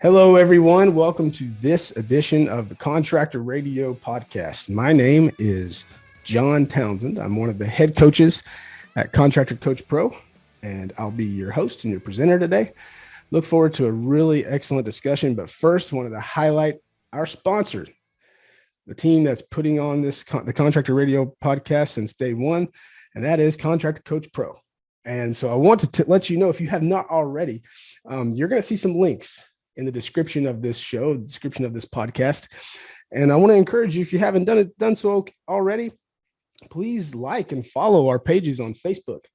Hello, everyone. Welcome to this edition of the Contractor Radio podcast. My name is Jon Townsend. I'm one of the head coaches at Contractor Coach Pro, and I'll be your host and your presenter today. Look forward to a really excellent discussion. But first, wanted to highlight our sponsor, the team that's putting on the Contractor Radio podcast since day one, and that is Contractor Coach Pro. And so I want to let you know, if you have not already, you're going to see some links in the description of this show, the description of this podcast. And I want to encourage you, if you haven't done so already, please like and follow our pages on Facebook.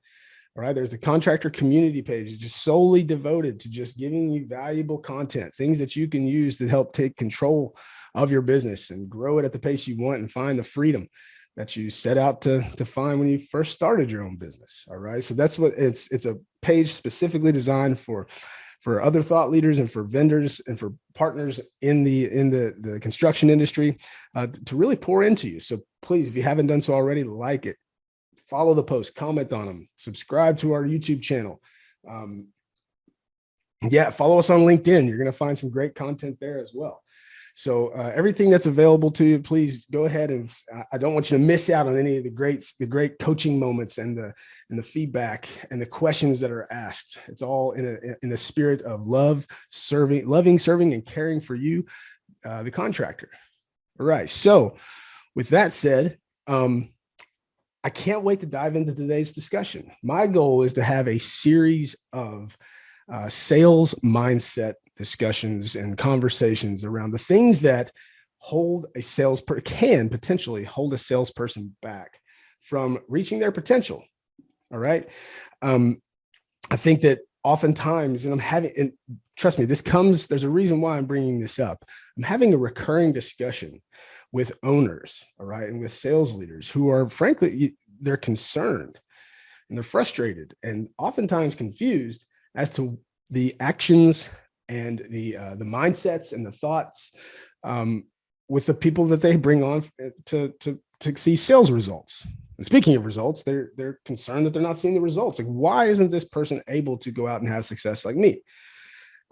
All right. There's the contractor community page, just solely devoted to just giving you valuable content, things that you can use to help take control of your business and grow it at the pace you want and find the freedom that you set out to find when you first started your own business. All right. So that's what it's a page specifically designed for other thought leaders and for vendors and for partners in the construction industry to really pour into you. So please, if you haven't done so already, like it, follow the post, comment on them, subscribe to our YouTube channel. Follow us on LinkedIn. You're going to find some great content there as well. So everything that's available to you, please go ahead, and I don't want you to miss out on any of the great coaching moments and the feedback and the questions that are asked. It's all in the spirit of loving, serving, and caring for you, the contractor. All right. So with that said, I can't wait to dive into today's discussion. My goal is to have a series of sales mindset discussions and conversations around the things that can potentially hold a salesperson back from reaching their potential. All right. I think that oftentimes, and trust me, there's a reason why I'm bringing this up. I'm having a recurring discussion with owners, all right, and with sales leaders who are, frankly, they're concerned and they're frustrated and oftentimes confused as to the actions and the mindsets and the thoughts with the people that they bring on to see sales results. And speaking of results, they're concerned that they're not seeing the results. Like, why isn't this person able to go out and have success like me?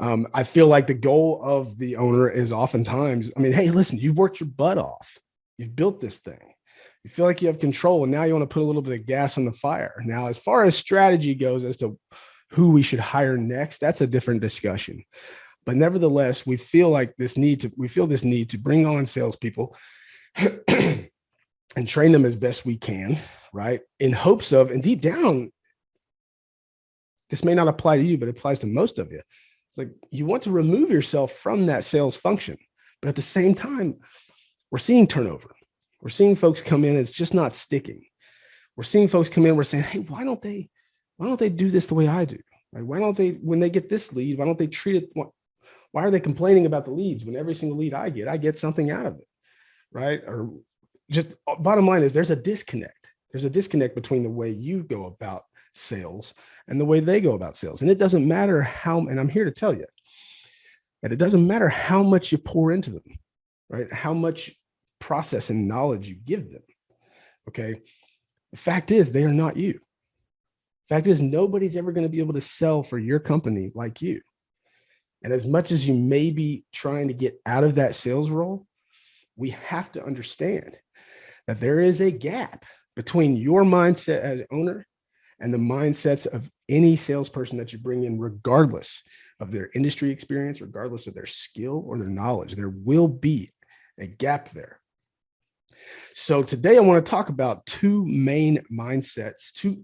I feel like the goal of the owner is oftentimes, hey, listen, you've worked your butt off. You've built this thing. You feel like you have control, and now you want to put a little bit of gas on the fire. Now, as far as strategy goes as to who we should hire next, that's a different discussion. But nevertheless, we feel this need to bring on salespeople and train them as best we can, right? In hopes of, and deep down, this may not apply to you, but it applies to most of you. It's like you want to remove yourself from that sales function, but at the same time, we're seeing turnover. We're seeing folks come in, it's just not sticking. We're seeing folks come in, we're saying, hey, why don't they do this the way I do? Right? Why don't they, when they get this lead, why don't they treat it? Why are they complaining about the leads when every single lead I get something out of it, right? Or just bottom line is there's a disconnect. There's a disconnect between the way you go about sales and the way they go about sales. And it doesn't matter how, and I'm here to tell you that it doesn't matter how much you pour into them, right? How much process and knowledge you give them, okay? The fact is they are not you. Fact is, nobody's ever going to be able to sell for your company like you. And as much as you may be trying to get out of that sales role, we have to understand that there is a gap between your mindset as owner and the mindsets of any salesperson that you bring in, regardless of their industry experience, regardless of their skill or their knowledge. There will be a gap there. So today I want to talk about two main mindsets, two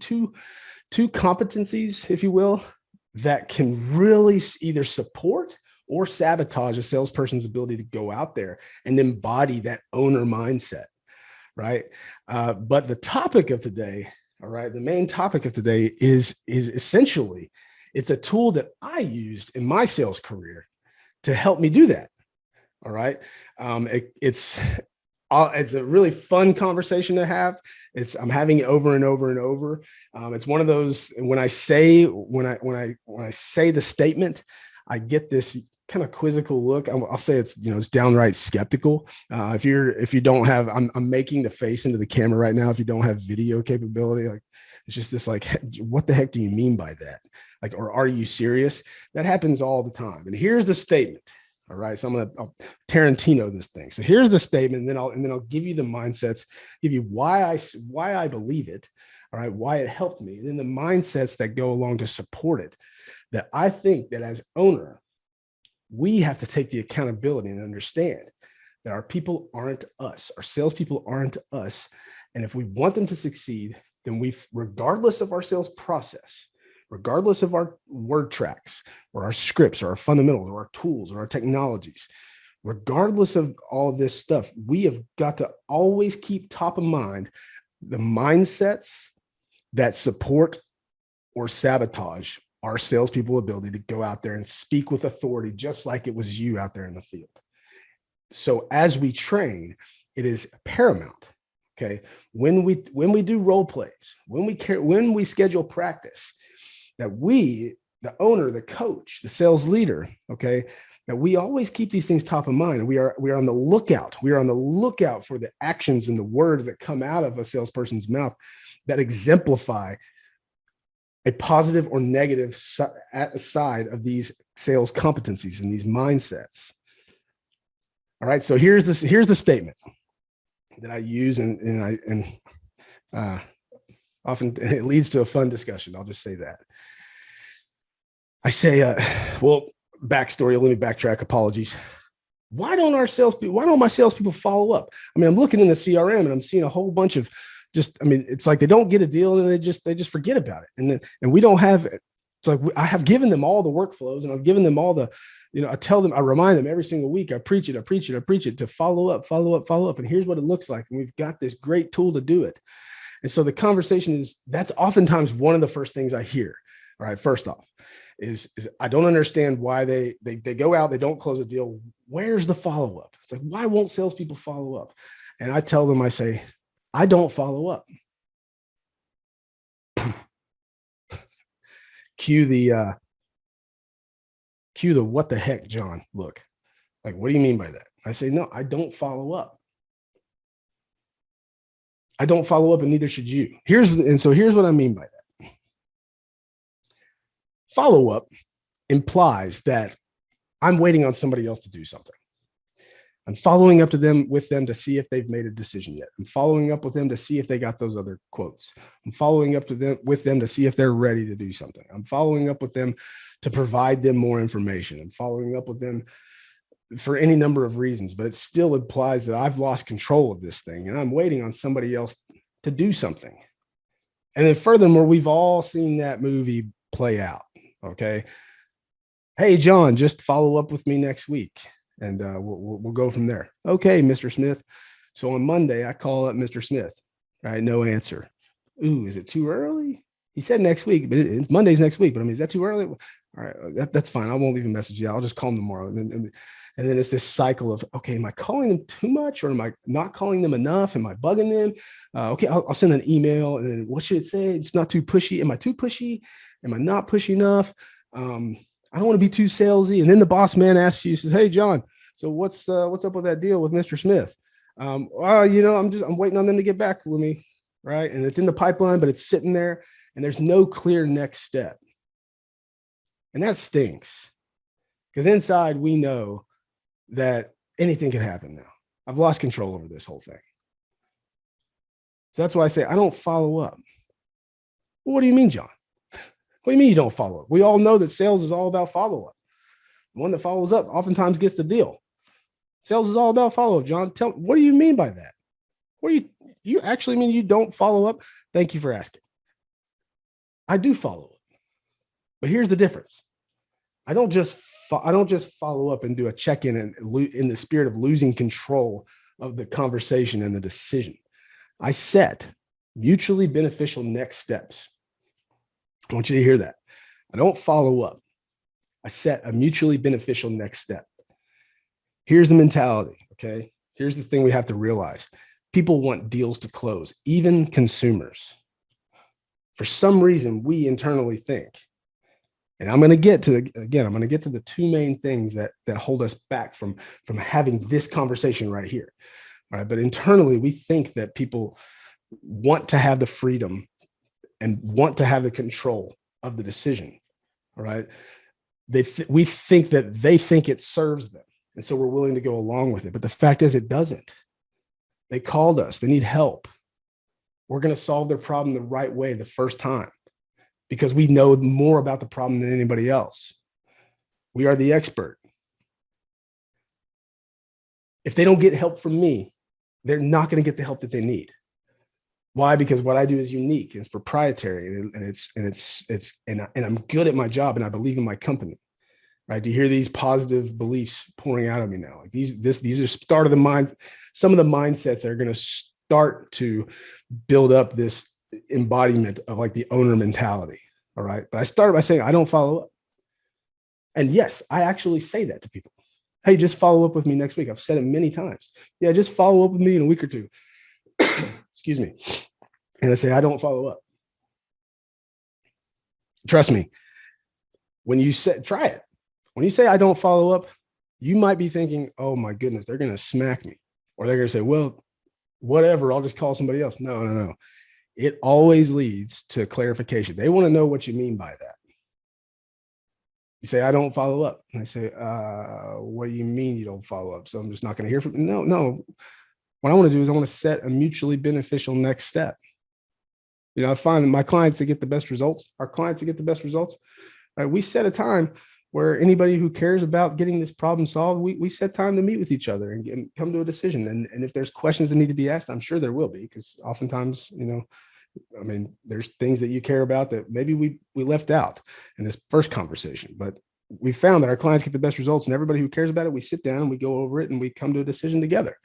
competencies, if you will, that can really either support or sabotage a salesperson's ability to go out there and embody that owner mindset, right? But the topic of today, all right, the main topic of today is essentially, it's a tool that I used in my sales career to help me do that. All right. It's a really fun conversation to have. I'm having it over and over and over. It's one of those, when I say the statement, I get this kind of quizzical look. I'll say it's downright skeptical. If you don't have, I'm making the face into the camera right now. If you don't have video capability, like it's just this, like, what the heck do you mean by that? Like, or are you serious? That happens all the time. And here's the statement. All right. So I'll Tarantino this thing. So here's the statement, and then I'll give you the mindsets, give you why I believe it. All right, why it helped me, and then the mindsets that go along to support it. That I think that as owner, we have to take the accountability and understand that our people aren't us, our salespeople aren't us, and if we want them to succeed, then regardless of our sales process, regardless of our word tracks or our scripts or our fundamentals or our tools or our technologies, regardless of all of this stuff, we have got to always keep top of mind the mindsets that support or sabotage our salespeople ability to go out there and speak with authority, just like it was you out there in the field. So as we train, it is paramount. Okay. When we do role plays, when we schedule practice, that we, the owner, the coach, the sales leader, okay, that we always keep these things top of mind. And we are on the lookout. We are on the lookout for the actions and the words that come out of a salesperson's mouth that exemplify a positive or negative side of these sales competencies and these mindsets. All right. So here's the statement that I use, and often it leads to a fun discussion. I'll just say that. I say, backstory. Let me backtrack. Apologies. Why don't my salespeople follow up? I mean, I'm looking in the CRM and I'm seeing a whole bunch of it's like they don't get a deal and they just forget about it. And we don't have it. It's like I have given them all the workflows, and I've given them all the, I remind them every single week. I preach it to follow up. And here's what it looks like. And we've got this great tool to do it. And so the conversation that's oftentimes one of the first things I hear. All right. First off is I don't understand why they go out, they don't close a deal. Where's the follow-up? It's like, why won't salespeople follow up? And I tell them, I say, I don't follow up. Cue the what the heck, John, look. Like, what do you mean by that? I say, no, I don't follow up. I don't follow up, and neither should you. Here's what I mean by that. Follow up implies that I'm waiting on somebody else to do something. I'm following up with them to see if they've made a decision yet. I'm following up with them to see if they got those other quotes. I'm following up with them to see if they're ready to do something. I'm following up with them to provide them more information. I'm following up with them for any number of reasons, but it still implies that I've lost control of this thing and I'm waiting on somebody else to do something. And then furthermore, we've all seen that movie play out. Okay. Hey, John, just follow up with me next week. And we'll go from there. Okay, Mr. Smith. So on Monday, I call up Mr. Smith. All right, no answer. Ooh, is it too early? He said next week, but it's Monday's next week. But I mean, is that too early? All right, that's fine. I won't leave a message yet. I'll just call him tomorrow. And then it's this cycle of, okay, am I calling them too much, or am I not calling them enough? Am I bugging them? Okay, I'll send an email. And then what should it say? It's not too pushy. Am I too pushy? Am I not pushy enough? I don't want to be too salesy. And then the boss man asks you, says, hey, John, so what's up with that deal with Mr. Smith? I'm waiting on them to get back with me. Right. And it's in the pipeline, but it's sitting there and there's no clear next step. And that stinks, because inside we know that anything can happen now. I've lost control over this whole thing. So that's why I say I don't follow up. Well, what do you mean, John? What do you mean you don't follow up? We all know that sales is all about follow-up. The one that follows up oftentimes gets the deal. Sales is all about follow-up, John. What do you mean by that? What do you actually mean you don't follow up? Thank you for asking. I do follow up. But here's the difference. I don't just follow up and do a check-in in the spirit of losing control of the conversation and the decision. I set mutually beneficial next steps. I want you to hear that. I don't follow up. I set a mutually beneficial next step. Here's the mentality, okay? Here's the thing we have to realize. People want deals to close, even consumers. For some reason, we internally think, and I'm going to get to the two main things that hold us back from having this conversation right here. All right, but internally, we think that people want to have the freedom and want to have the control of the decision. All right. We think that they think it serves them. And so we're willing to go along with it. But the fact is, it doesn't. They called us. They need help. We're going to solve their problem the right way the first time because we know more about the problem than anybody else. We are the expert. If they don't get help from me, they're not going to get the help that they need. Why? Because what I do is unique and it's proprietary and I'm good at my job and I believe in my company. Right? Do you hear these positive beliefs pouring out of me now? Like these are start of the mind, some of the mindsets that are going to start to build up this embodiment of like the owner mentality. All right. But I started by saying, I don't follow up. And yes, I actually say that to people. Hey, just follow up with me next week. I've said it many times. Yeah, just follow up with me in a week or two. Excuse me. And I say, I don't follow up. Trust me. When you say, try it. When you say I don't follow up, you might be thinking, oh my goodness, they're going to smack me. Or they're going to say, well, whatever, I'll just call somebody else. No. It always leads to clarification. They want to know what you mean by that. You say, I don't follow up. And I say, what do you mean you don't follow up? So I'm just not going to hear from you. No. What I want to do is I want to set a mutually beneficial next step. I find that my clients that get the best results, right, we set a time where anybody who cares about getting this problem solved, we set time to meet with each other and come to a decision. And if there's questions that need to be asked, I'm sure there will be, because oftentimes, there's things that you care about that maybe we left out in this first conversation. But we found that our clients get the best results, and everybody who cares about it, we sit down and we go over it and we come to a decision together.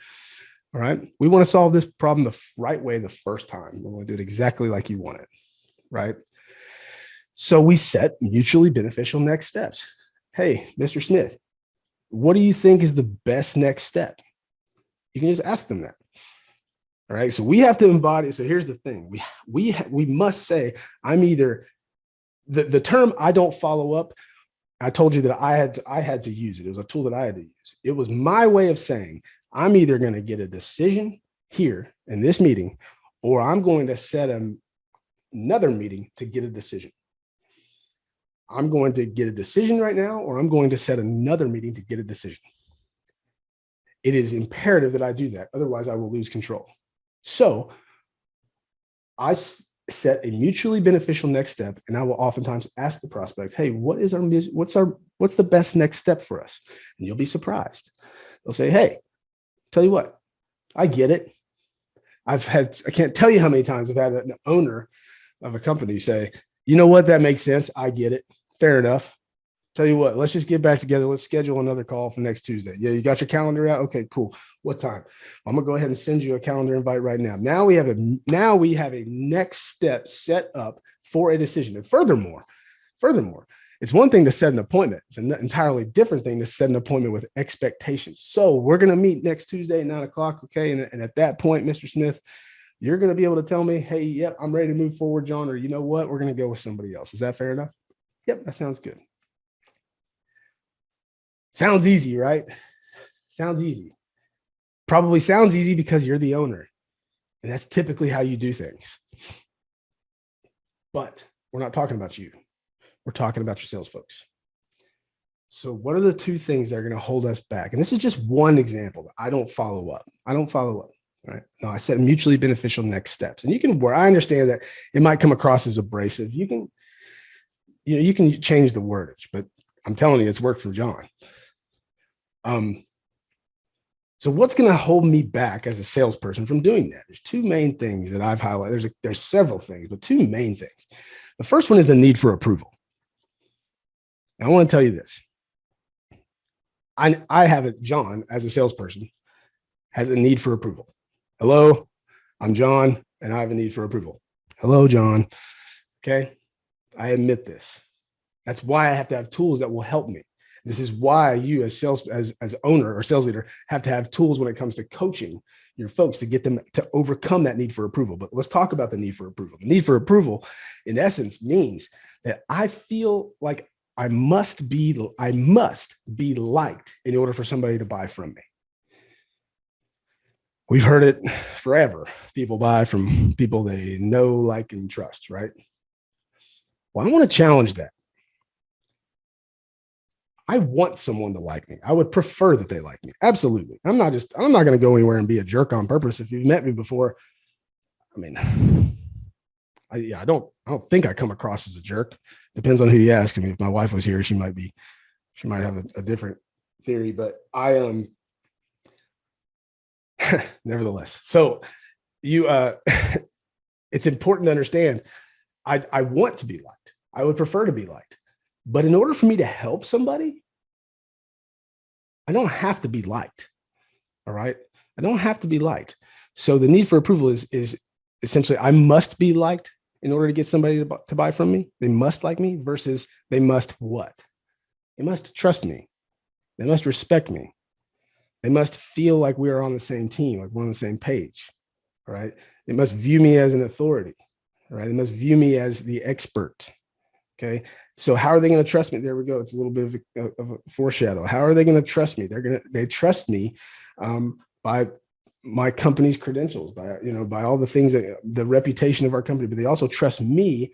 All right. We want to solve this problem the right way the first time. We want to do it exactly like you want it. Right. So we set mutually beneficial next steps. Hey, Mr. Smith, what do you think is the best next step? You can just ask them that. All right. So we have to embody. So here's the thing. We must say, I'm either the term I don't follow up. I told you that I had to use it. It was a tool that I had to use. It was my way of saying, I'm either going to get a decision here in this meeting, or I'm going to set another meeting to get a decision. I'm going to get a decision right now, or I'm going to set another meeting to get a decision. It is imperative that I do that. Otherwise, I will lose control. So I set a mutually beneficial next step, and I will oftentimes ask the prospect, hey, what's the best next step for us? And you'll be surprised. They'll say, hey, tell you what, I get it. I can't tell you how many times I've had an owner of a company say, you know what, that makes sense. I get it. Fair enough. Tell you what, let's just get back together. Let's schedule another call for next Tuesday. Yeah, you got your calendar out? Okay, cool. What time? I'm going to go ahead and send you a calendar invite right now. Now we have a next step set up for a decision. And furthermore, it's one thing to set an appointment. It's an entirely different thing to set an appointment with expectations. So we're going to meet next Tuesday at 9:00. Okay. And at that point, Mr. Smith, you're going to be able to tell me, hey, yep, I'm ready to move forward, John, or you know what, we're going to go with somebody else. Is that fair enough? Yep, that sounds good. Sounds easy, right? Sounds easy. Probably sounds easy because you're the owner. And that's typically how you do things. But we're not talking about you. We're talking about your sales folks. So what are the two things that are going to hold us back? And this is just one example. I don't follow up. Right? No, I set mutually beneficial next steps. And where I understand that it might come across as abrasive. You can change the wordage, but I'm telling you, it's worked for John. So what's going to hold me back as a salesperson from doing that? There's two main things that I've highlighted. There's several things, but two main things. The first one is the need for approval. And I want to tell you this. I have it, John, as a salesperson, has a need for approval. Hello, I'm John, and I have a need for approval. Hello, John. Okay. I admit this. That's why I have to have tools that will help me. This is why you as owner or sales leader have to have tools when it comes to coaching your folks to get them to overcome that need for approval. But let's talk about the need for approval. The need for approval, in essence, means that I feel like I must be liked in order for somebody to buy from me. We've heard it forever. People buy from people they know, like, and trust, right? Well, I want to challenge that. I want someone to like me. I would prefer that they like me. Absolutely. I'm not going to go anywhere and be a jerk on purpose. If you've met me before, I mean, I don't think I come across as a jerk. Depends on who you ask. I mean, if my wife was here, she might have a different theory, but I nevertheless. So you, it's important to understand. I want to be liked. I would prefer to be liked, but in order for me to help somebody, I don't have to be liked. All right. I don't have to be liked. So the need for approval is essentially, I must be liked in order to get somebody to buy from me. They must like me versus they must what? They must trust me. They must respect me. They must feel like we are on the same team, like we're on the same page. All right. They must view me as an authority. All right. They must view me as the expert. Okay. So how are they going to trust me? There we go. It's a little bit of a foreshadow. How are they going to trust me? They trust me by my company's credentials, by all the things the reputation of our company, but they also trust me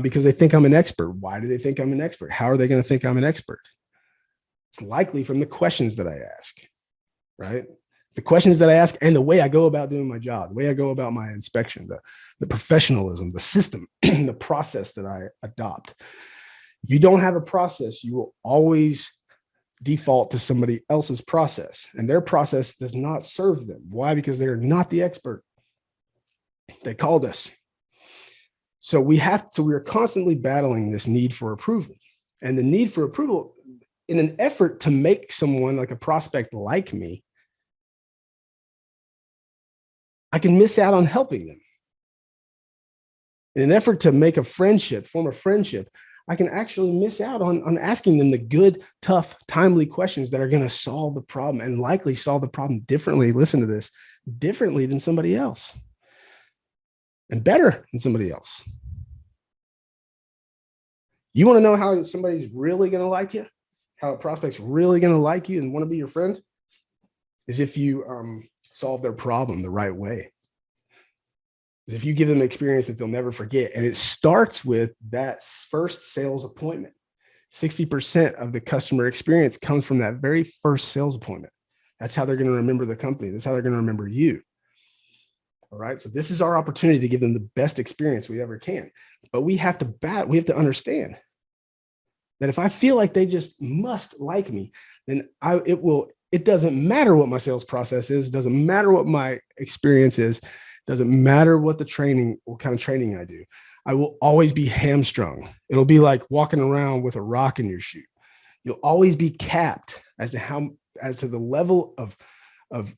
because they think I'm an expert. Why do they think I'm an expert? How are they going to think I'm an expert? It's likely from the questions that I ask, right? The questions that I ask and the way I go about doing my job, the way I go about my inspection, the professionalism, the system, the process that I adopt. If you don't have a process, you will always default to somebody else's process, and their process does not serve them. Why? Because they are not the expert. They called us. So we are constantly battling this need for approval, and the need for approval in an effort to make someone like a prospect like me, I can miss out on helping them. In an effort to make form a friendship, I can actually miss out on asking them the good, tough, timely questions that are going to solve the problem and likely solve the problem differently. Listen to this, differently than somebody else and better than somebody else. You want to know how somebody's really going to like you, how a prospect's really going to like you and want to be your friend, is if you solve their problem the right way. Is if you give them an experience that they'll never forget. And it starts with that first sales appointment. 60% of the customer experience comes from that very first sales appointment. That's how they're going to remember the company. That's how they're going to remember you. All right. So this is our opportunity to give them the best experience we ever can. But we have to understand that if I feel like they just must like me, then it doesn't matter what my sales process is. It doesn't matter what my experience is. Doesn't matter what kind of training I do. I will always be hamstrung. It'll be like walking around with a rock in your shoe. You'll always be capped as to the level of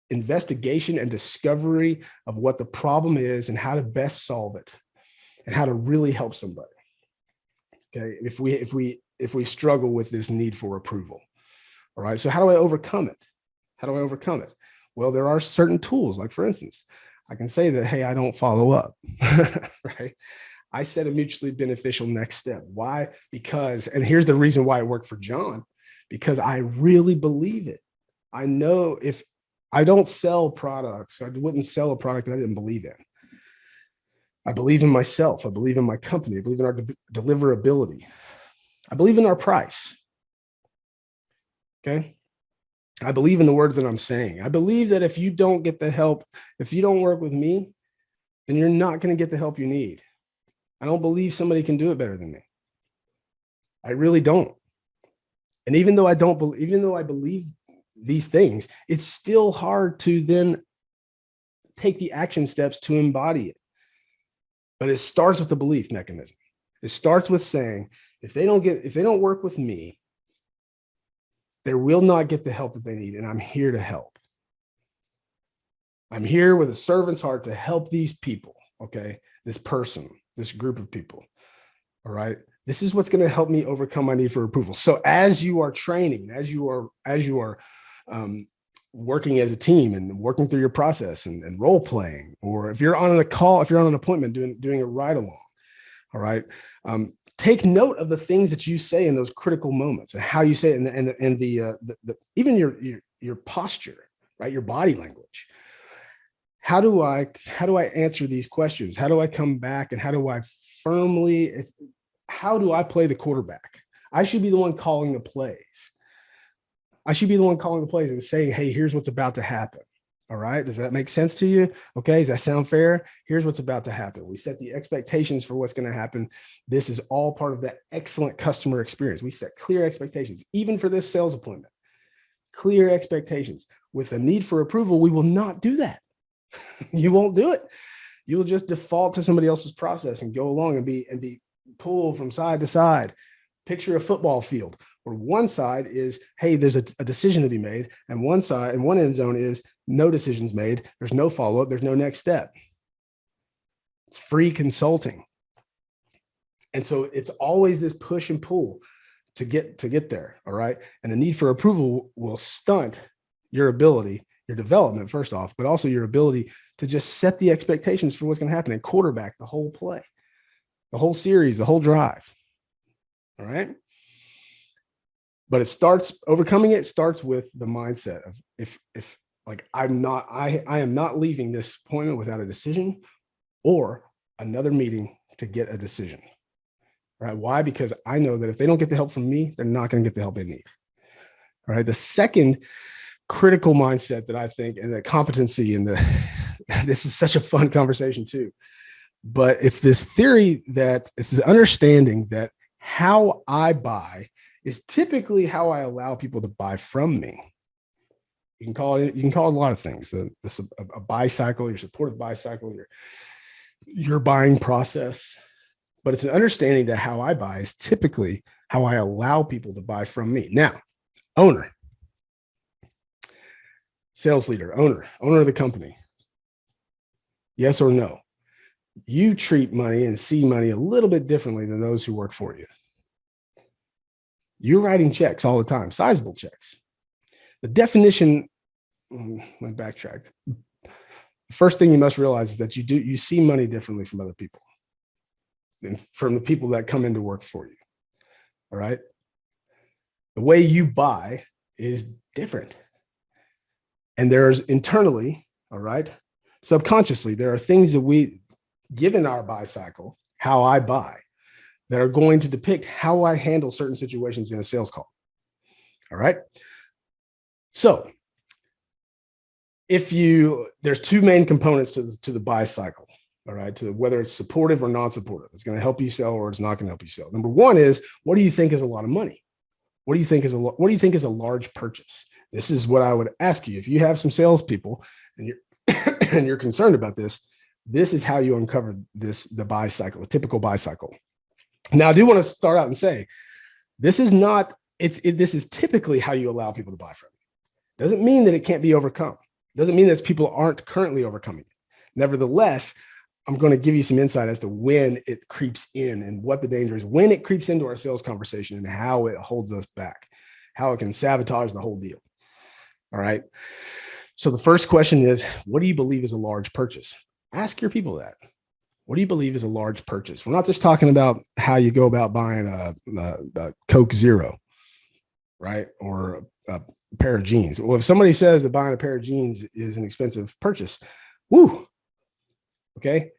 investigation and discovery of what the problem is and how to best solve it and how to really help somebody. Okay. If we struggle with this need for approval. All right. So how do I overcome it? Well, there are certain tools, like for instance, I can say that, hey, I don't follow up, right? I set a mutually beneficial next step. Why? Because, and here's the reason why it worked for Jon, because I really believe it. I know if I don't sell products, I wouldn't sell a product that I didn't believe in. I believe in myself. I believe in my company. I believe in our deliverability. I believe in our price. Okay. I believe in the words that I'm saying. I believe that if you don't get the help, if you don't work with me, then you're not going to get the help you need. I don't believe somebody can do it better than me. I really don't. And even though I believe these things, it's still hard to then take the action steps to embody it. But it starts with the belief mechanism. It starts with saying, if they don't work with me, they will not get the help that they need. And I'm here to help. I'm here with a servant's heart to help these people. Okay. This person, this group of people. All right. This is what's going to help me overcome my need for approval. So as you are training, as you are working as a team and working through your process and role playing, or if you're on a call, if you're on an appointment doing a ride along. All right. Take note of the things that you say in those critical moments and how you say it, and even your posture, right? Your body language. How do I answer these questions? How do I come back? And how do I play the quarterback? I should be the one calling the plays. I should be the one calling the plays and saying, hey, here's what's about to happen. All right. Does that make sense to you? Okay. Does that sound fair? Here's what's about to happen. We set the expectations for what's going to happen. This is all part of that excellent customer experience. We set clear expectations, even for this sales appointment. Clear expectations. With a need for approval, we will not do that. You won't do it. You'll just default to somebody else's process and go along and be pulled from side to side. Picture a football field where one side is, hey, there's a decision to be made, and one side and one end zone is no decisions made. There's no follow-up. There's no next step. It's free consulting. And so it's always this push and pull to get there. All right. And the need for approval will stunt your ability, your development, first off, but also your ability to just set the expectations for what's going to happen and quarterback the whole play, the whole series, the whole drive. All right. But overcoming it starts with the mindset of if like I am not leaving this appointment without a decision or another meeting to get a decision. Right? Why? Because I know that if they don't get the help from me, they're not going to get the help they need. All right. The second critical mindset that I think, and the competency and this is such a fun conversation too, but it's this theory that it's this understanding that how I buy is typically how I allow people to buy from me. You can call it a lot of things. A buy cycle, your supportive buy cycle, your buying process. But it's an understanding that how I buy is typically how I allow people to buy from me. Now, owner, sales leader, owner of the company. Yes or no? You treat money and see money a little bit differently than those who work for you. You're writing checks all the time, sizable checks. The definition, I backtracked. The first thing you must realize is that you see money differently from other people than from the people that come in to work for you. All right. The way you buy is different. And there's internally, all right, subconsciously, there are things that we, given our buy cycle, how I buy, that are going to depict how I handle certain situations in a sales call. All right. So there's two main components to the buy cycle. All right. To whether it's supportive or non-supportive, it's going to help you sell or it's not going to help you sell. Number one is, what do you think is a lot of money? What do you think is a large purchase? This is what I would ask you. If you have some salespeople and you're concerned about this, this is how you uncover the buy cycle, a typical buy cycle. Now, I do want to start out and say, this is typically how you allow people to buy from you. Doesn't mean that it can't be overcome. Doesn't mean that people aren't currently overcoming it. Nevertheless, I'm going to give you some insight as to when it creeps in and what the danger is, when it creeps into our sales conversation and how it holds us back, how it can sabotage the whole deal. All right. So the first question is, what do you believe is a large purchase? Ask your people that. What do you believe is a large purchase? We're not just talking about how you go about buying a Coke Zero, right? Or a pair of jeans. Well, if somebody says that buying a pair of jeans is an expensive purchase, woo. Okay.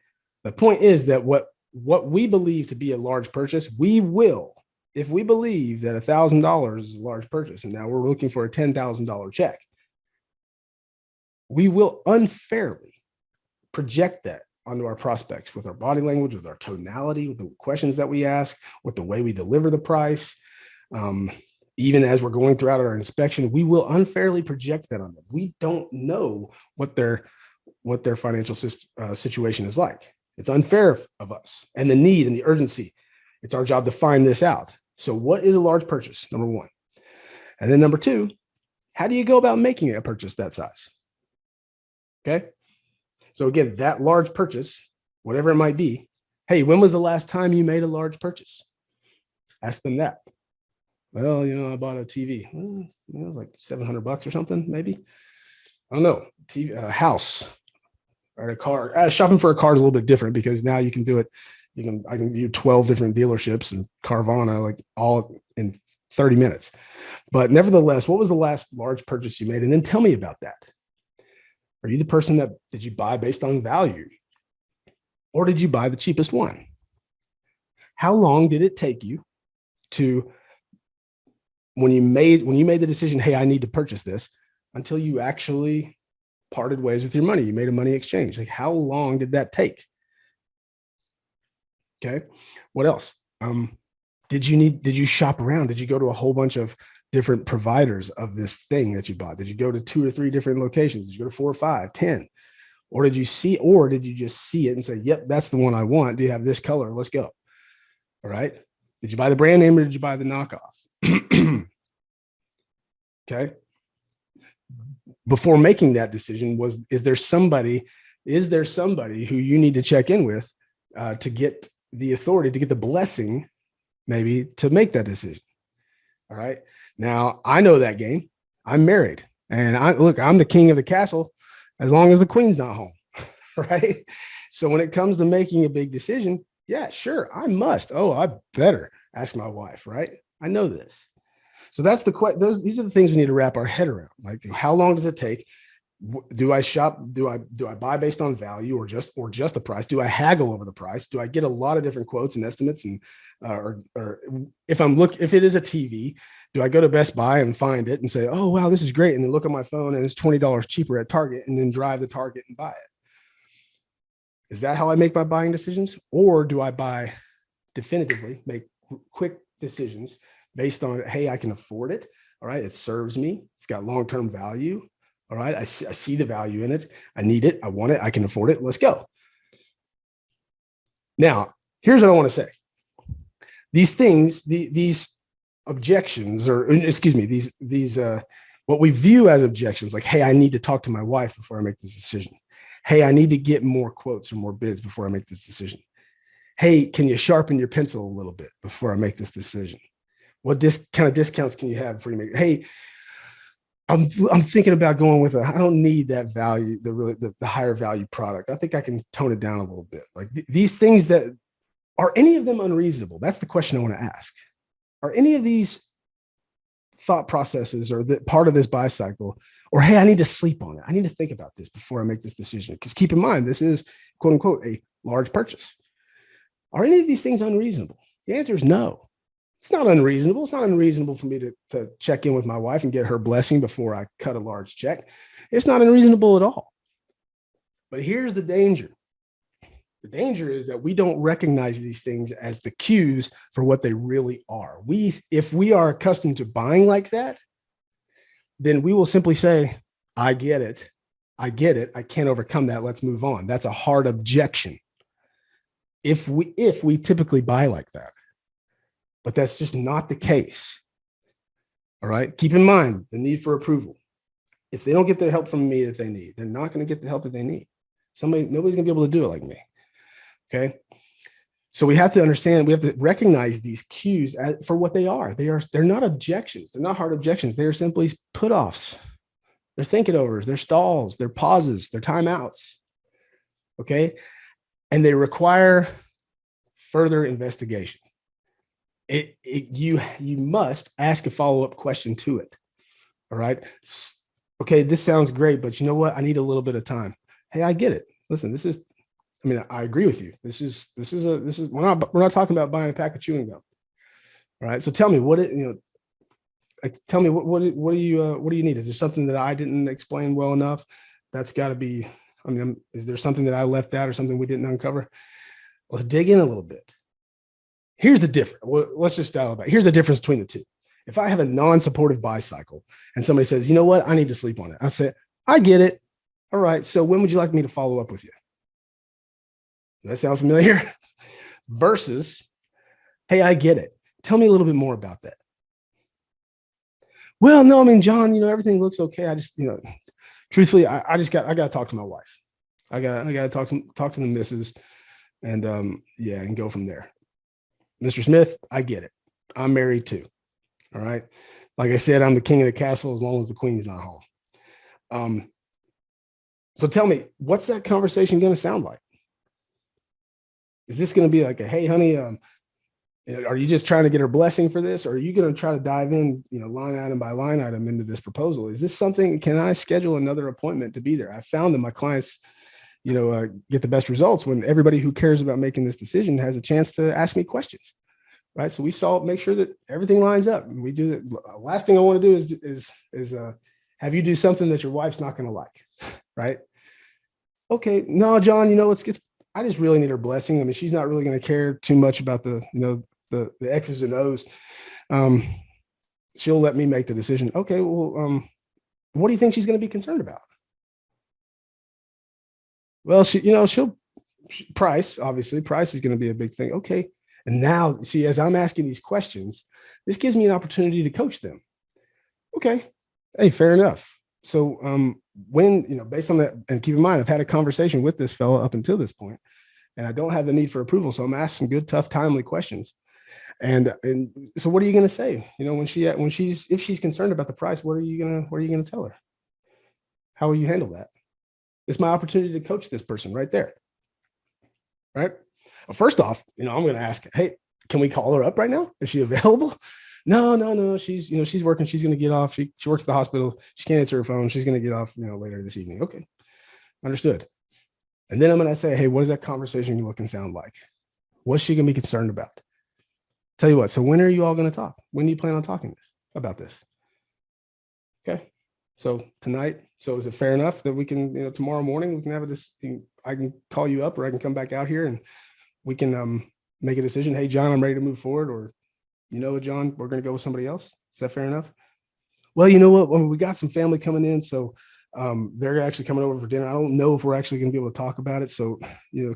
The point is that what we believe to be a large purchase, we will, if we believe that $1,000 is a large purchase, and now we're looking for a $10,000 check, we will unfairly project that onto our prospects with our body language, with our tonality, with the questions that we ask, with the way we deliver the price. Even as we're going throughout our inspection, we will unfairly project that on them. We don't know what their financial situation is like. It's unfair of us, and the need and the urgency. It's our job to find this out. So what is a large purchase? Number one. And then number two, how do you go about making a purchase that size? Okay. So again, that large purchase, whatever it might be, hey, when was the last time you made a large purchase? Ask them that. Well, I bought a TV. Well, it was like $700 or something, maybe. I don't know. TV, a house or a car. Shopping for a car is a little bit different because now you can do it. I can view 12 different dealerships and Carvana, like all in 30 minutes. But nevertheless, what was the last large purchase you made? And then tell me about that. Are you the person did you buy based on value? Or did you buy the cheapest one? How long did it take you to when you made the decision, hey, I need to purchase this, until you actually parted ways with your money. You made a money exchange. Like, how long did that take? Okay. What else? Did you shop around? Did you go to a whole bunch of different providers of this thing that you bought? Did you go to 2 or 3 different locations? Did you go to 4 or 5, 10? Or did you just see it and say, yep, that's the one I want. Do you have this color? Let's go. All right. Did you buy the brand name or did you buy the knockoff? Okay. Before making that decision, is there somebody who you need to check in with to get the authority, to get the blessing, maybe, to make that decision? All right. Now, I know that game. I'm married, and I'm the king of the castle as long as the queen's not home. Right. So when it comes to making a big decision, yeah, sure, I must. Oh, I better ask my wife. Right. I know this. So that's these are the things we need to wrap our head around. Like, how long does it take? Do I shop? Do I buy based on value or just the price? Do I haggle over the price? Do I get a lot of different quotes and estimates? And or if it is a TV, do I go to Best Buy and find it and say, oh wow, this is great, and then look at my phone and it's $20 cheaper at Target, and then drive to Target and buy it? Is that how I make my buying decisions? Or do I make quick decisions based on, hey, I can afford it. All right. It serves me. It's got long-term value. All right. I see the value in it. I need it. I want it. I can afford it. Let's go. Now, here's what I want to say. These things, these objections, or excuse me, these what we view as objections, like, hey, I need to talk to my wife before I make this decision. Hey, I need to get more quotes or more bids before I make this decision. Hey, can you sharpen your pencil a little bit before I make this decision? What kind of discounts can you have before you make it? Hey, I'm thinking about going with I don't need that value, the higher value product. I think I can tone it down a little bit. Like these things, that are any of them unreasonable? That's the question I want to ask. Are any of these thought processes or part of this buy cycle, or hey, I need to sleep on it, I need to think about this before I make this decision? Because keep in mind, this is quote unquote a large purchase. Are any of these things unreasonable? The answer is no. It's not unreasonable. It's not unreasonable for me to check in with my wife and get her blessing before I cut a large check. It's not unreasonable at all. But here's the danger. The danger is that we don't recognize these things as the cues for what they really are. If we are accustomed to buying like that, then we will simply say, I get it. I get it. I can't overcome that. Let's move on. That's a hard objection. If we typically buy like that. But that's just not the case. All right. Keep in mind the need for approval. If they don't get the help from me that they need, they're not going to get the help that they need. Nobody's going to be able to do it like me. Okay. So we have to understand, we have to recognize these cues for what they are. They're not objections. They're not hard objections. They are simply put-offs. They're thinking overs, they're stalls, they're pauses, they're timeouts. Okay. And they require further investigation. You must ask a follow-up question to it. All right. Okay, this sounds great, but you know what? I need a little bit of time. Hey, I get it. Listen, I agree with you. We're not talking about buying a pack of chewing gum. All right. So tell me what do you need? Is there something that I didn't explain well enough? That's got to be, is there something that I left out or something we didn't uncover? Let's dig in a little bit. Here's the difference. Let's just dial it back. Here's the difference between the two. If I have a non-supportive buy cycle and somebody says, you know what, I need to sleep on it, I say, I get it. All right. So when would you like me to follow up with you? Does that sound familiar? Versus, hey, I get it. Tell me a little bit more about that. Well, no, John, everything looks okay. I just, truthfully, I got to talk to my wife. I got to talk to the missus and and go from there. Mr. Smith, I get it. I'm married too. All right. Like I said, I'm the king of the castle as long as the queen's not home. So tell me, what's that conversation going to sound like? Is this going to be like a, hey, honey, are you just trying to get her blessing for this? Or are you going to try to dive in, line item by line item into this proposal? Is this something, can I schedule another appointment to be there? I found that my clients, get the best results when everybody who cares about making this decision has a chance to ask me questions. right? So we make sure that everything lines up. And we do that. Last thing I want to do is have you do something that your wife's not going to like, right? Okay, no, John, I just really need her blessing. I mean, she's not really going to care too much about the X's and O's. She'll let me make the decision. Okay, well, what do you think she's going to be concerned about? Well, price, obviously, price is going to be a big thing. Okay. And now, see, as I'm asking these questions, this gives me an opportunity to coach them. Okay. Hey, fair enough. So based on that, and keep in mind, I've had a conversation with this fellow up until this point, and I don't have the need for approval. So I'm asking some good, tough, timely questions. And so what are you going to say? If she's concerned about the price, what are you going to tell her? How will you handle that? It's my opportunity to coach this person right there. Right. Well, first off, I'm going to ask, hey, can we call her up right now? Is she available? No. She's working. She's going to get off. She works at the hospital. She can't answer her phone. She's going to get off, later this evening. Okay. Understood. And then I'm going to say, hey, what does that conversation look and sound like? What's she going to be concerned about? Tell you what. So when are you all going to talk? When do you plan on talking about this? Okay. So tonight, so is it fair enough that we can, tomorrow morning we can have I can call you up, or I can come back out here and we can make a decision. Hey, John, I'm ready to move forward. Or, John, we're going to go with somebody else. Is that fair enough? Well, you know what? We got some family coming in. So they're actually coming over for dinner. I don't know if we're actually going to be able to talk about it. So,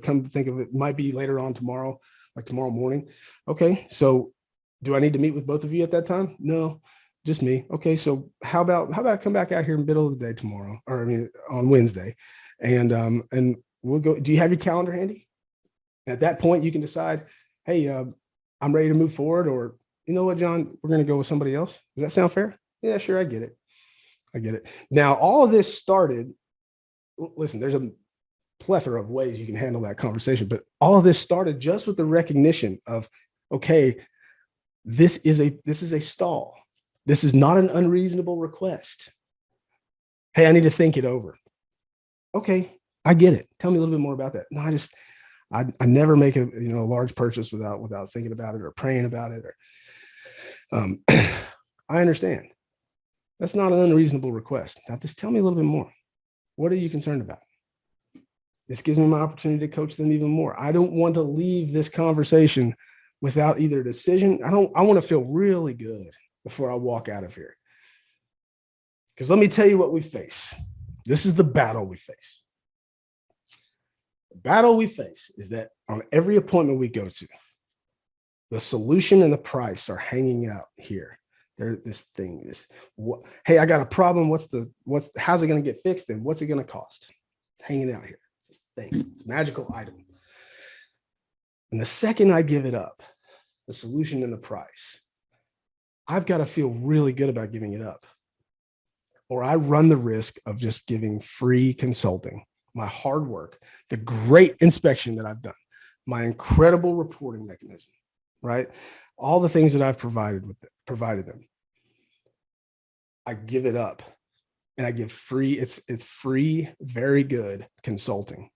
come to think of it, might be later on tomorrow, like tomorrow morning. Okay. So do I need to meet with both of you at that time? No. Just me. Okay. So how about I come back out here in the middle of the day tomorrow, on Wednesday, and we'll go. Do you have your calendar handy? At that point, you can decide, hey, I'm ready to move forward, or you know what, John, we're going to go with somebody else. Does that sound fair? Yeah, sure. I get it. Now, all of this started, listen, there's a plethora of ways you can handle that conversation, but all of this started just with the recognition of, okay, this is a stall. This is not an unreasonable request. Hey, I need to think it over. Okay, I get it. Tell me a little bit more about that. No, I never make a large purchase without thinking about it or praying about it. Or I understand. That's not an unreasonable request. Now, just tell me a little bit more. What are you concerned about? This gives me my opportunity to coach them even more. I don't want to leave this conversation without either a decision. I want to feel really good before I walk out of here. Because let me tell you what we face. This is the battle we face. The battle we face is that on every appointment we go to, the solution and the price are hanging out here. There's this thing, hey, I got a problem. How's it going to get fixed? And what's it going to cost? It's hanging out here. It's this thing. It's a magical item. And the second I give it up, the solution and the price, I've got to feel really good about giving it up, or I run the risk of just giving free consulting, my hard work, the great inspection that I've done, my incredible reporting mechanism, right? All the things that I've provided them. I give it up and I give free. It's free, very good consulting.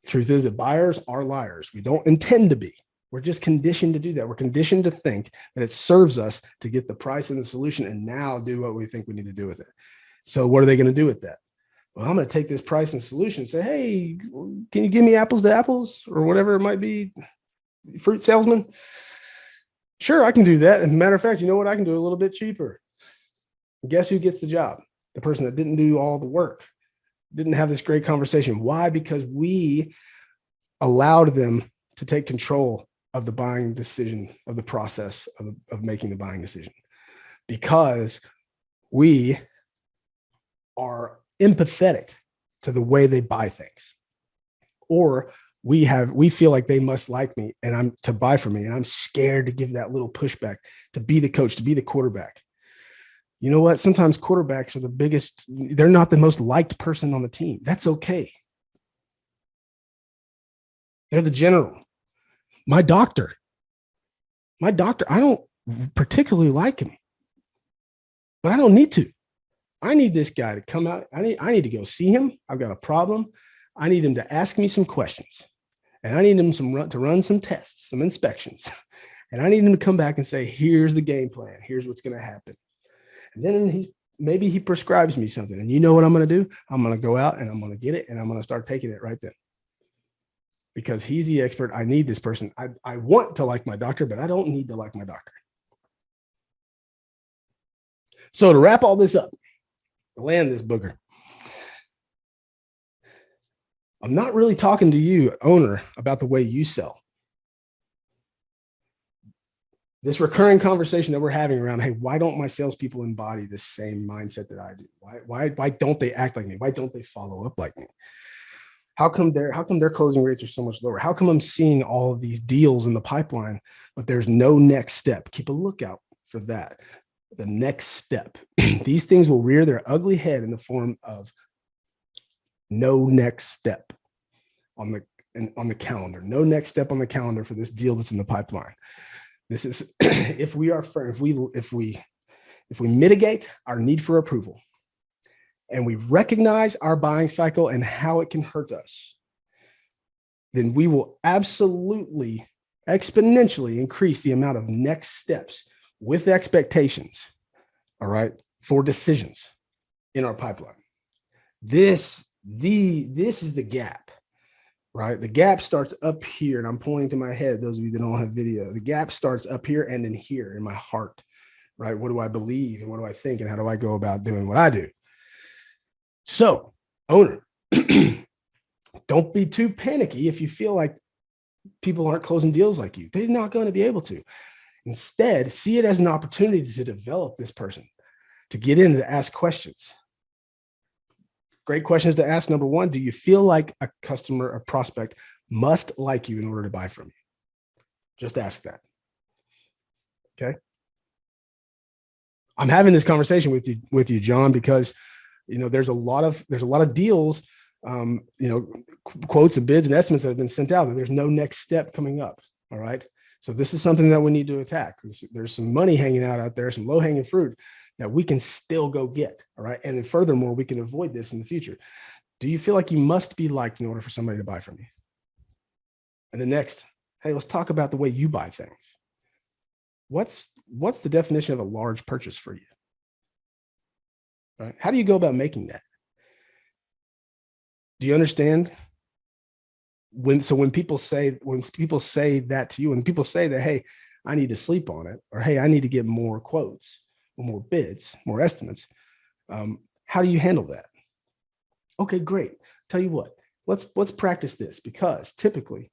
Truth is that buyers are liars. We don't intend to be. We're just conditioned to do that. We're conditioned to think that it serves us to get the price and the solution and now do what we think we need to do with it. So what are they going to do with that? Well, I'm going to take this price and solution and say, hey, can you give me apples to apples or whatever it might be? Fruit salesman? Sure, I can do that. As a matter of fact, you know what? I can do a little bit cheaper. Guess who gets the job? The person that didn't do all the work, didn't have this great conversation. Why? Because we allowed them to take control of the buying decision, of the process of making the buying decision, because we are empathetic to the way they buy things, or we feel like they must like me and I'm to buy from me. And I'm scared to give that little pushback, to be the coach, to be the quarterback. You know what? Sometimes quarterbacks are they're not the most liked person on the team. That's okay. They're the general. My doctor, I don't particularly like him, but I don't need to. I need this guy to come out. I need to go see him. I've got a problem. I need him to ask me some questions, and I need him to run some tests, some inspections. And I need him to come back and say, here's the game plan. Here's what's going to happen. And then maybe he prescribes me something. And you know what I'm going to do? I'm going to go out and I'm going to get it. And I'm going to start taking it right then. Because he's the expert. I need this person. I want to like my doctor, but I don't need to like my doctor. So to wrap all this up, land this booger. I'm not really talking to you, owner, about the way you sell. This recurring conversation that we're having around, hey, why don't my salespeople embody the same mindset that I do? Why don't they act like me? Why don't they follow up like me? How come their closing rates are so much lower? How come I'm seeing all of these deals in the pipeline, but there's no next step? Keep a lookout for that. The next step. These things will rear their ugly head in the form of no next step on the calendar. No next step on the calendar for this deal that's in the pipeline. This is if we mitigate our need for approval and we recognize our buying cycle and how it can hurt us, then we will absolutely exponentially increase the amount of next steps with expectations, all right, for decisions in our pipeline. This is the gap. Right? The gap starts up here, and I'm pointing to my head, those of you that don't have video. The gap starts up here and in here in my heart, right? What do I believe and what do I think and how do I go about doing what I do? So, owner, don't be too panicky if you feel like people aren't closing deals like you. They're not going to be able to. Instead, see it as an opportunity to develop this person, to get in and to ask questions. Great questions to ask. Number one, do you feel like a customer or prospect must like you in order to buy from you? Just ask that. Okay. I'm having this conversation with you, John, because there's a lot of deals, quotes and bids and estimates that have been sent out, and there's no next step coming up. All right. So this is something that we need to attack. There's some money hanging out there, some low-hanging fruit that we can still go get. All right. And then furthermore, we can avoid this in the future. Do you feel like you must be liked in order for somebody to buy from you? And the next, hey, let's talk about the way you buy things. What's the definition of a large purchase for you? Right? How do you go about making that? Do you understand? When people say that to you, when people say that, hey, I need to sleep on it, or hey, I need to get more quotes, or more bids, more estimates. How do you handle that? Okay, great. Tell you what, let's practice this, because typically,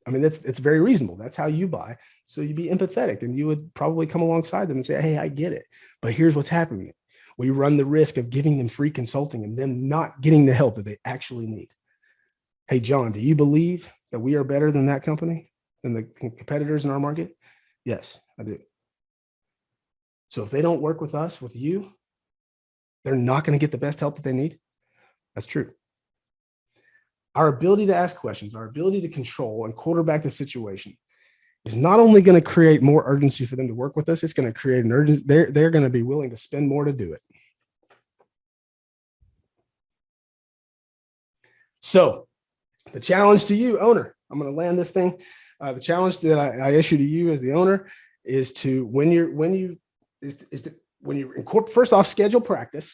it's very reasonable. That's how you buy. So you'd be empathetic and you would probably come alongside them and say, hey, I get it, but here's what's happening. We run the risk of giving them free consulting and them not getting the help that they actually need. Hey, John, do you believe that we are better than that company, than the competitors in our market? Yes, I do. So if they don't work with us, with you, they're not going to get the best help that they need. That's true. Our ability to ask questions, our ability to control and quarterback the situation is not only going to create more urgency for them to work with us, it's going to create an urgency. They're going to be willing to spend more to do it. So the challenge to you, owner, I'm going to land this thing. The challenge that I issue to you as the owner is to, when you incorporate, first off, schedule practice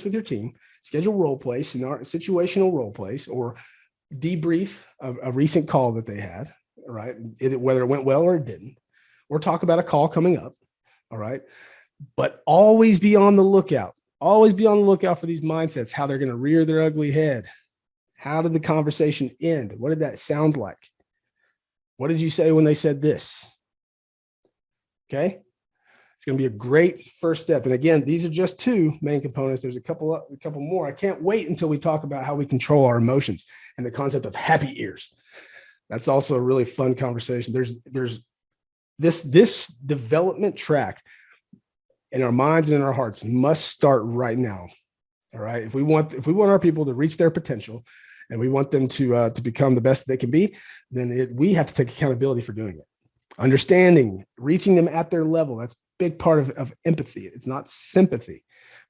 with your team, schedule role plays, situational role plays, or debrief a recent call that they had, all right, whether it went well or it didn't, or talk about a call coming up, all right, but always be on the lookout for these mindsets, how they're going to rear their ugly head. How did the conversation end? What did that sound like? What did you say when they said this? Okay. It's going to be a great first step. And again, these are just two main components. There's a couple more. I can't wait until we talk about how we control our emotions and the concept of happy ears. That's also a really fun conversation. There's this development track in our minds and in our hearts must start right now. All right. If we want our people to reach their potential and we want them to become the best they can be, then we have to take accountability for doing it. Understanding, reaching them at their level. That's a big part of empathy. It's not sympathy,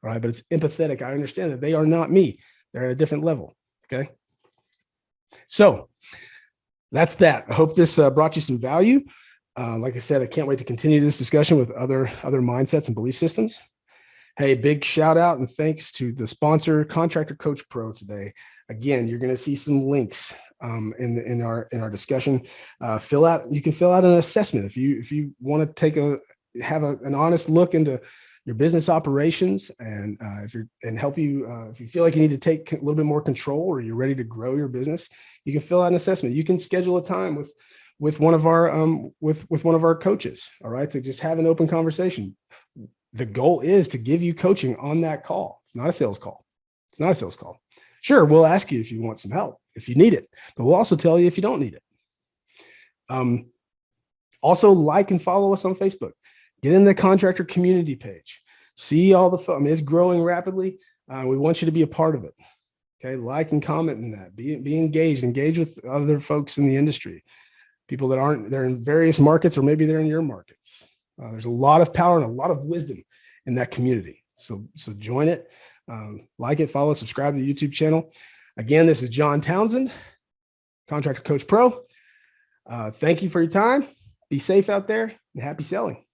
all right? But it's empathetic. I understand that they are not me. They're at a different level, okay? So that's that. I hope this brought you some value. Like I said, I can't wait to continue this discussion with other mindsets and belief systems. Hey, big shout out and thanks to the sponsor, Contractor Coach Pro today. Again, you're going to see some links in our discussion. You can fill out an assessment if you want to have an honest look into your business operations, and if you feel like you need to take a little bit more control, or you're ready to grow your business, you can fill out an assessment. You can schedule a time with one of our coaches, all right, to just have an open conversation. The goal is to give you coaching on that call. It's not a sales call. Sure, we'll ask you if you want some help, if you need it, but we'll also tell you if you don't need it. Also, like and follow us on Facebook. Get in the contractor community page. See all the it's growing rapidly. We want you to be a part of it. Okay, like and comment in that. Be engaged. Engage with other folks in the industry. People they're in various markets, or maybe they're in your markets. There's a lot of power and a lot of wisdom in that community. So join it, like it, follow, subscribe to the YouTube channel. Again, this is Jon Townsend, Contractor Coach Pro. Thank you for your time. Be safe out there and happy selling.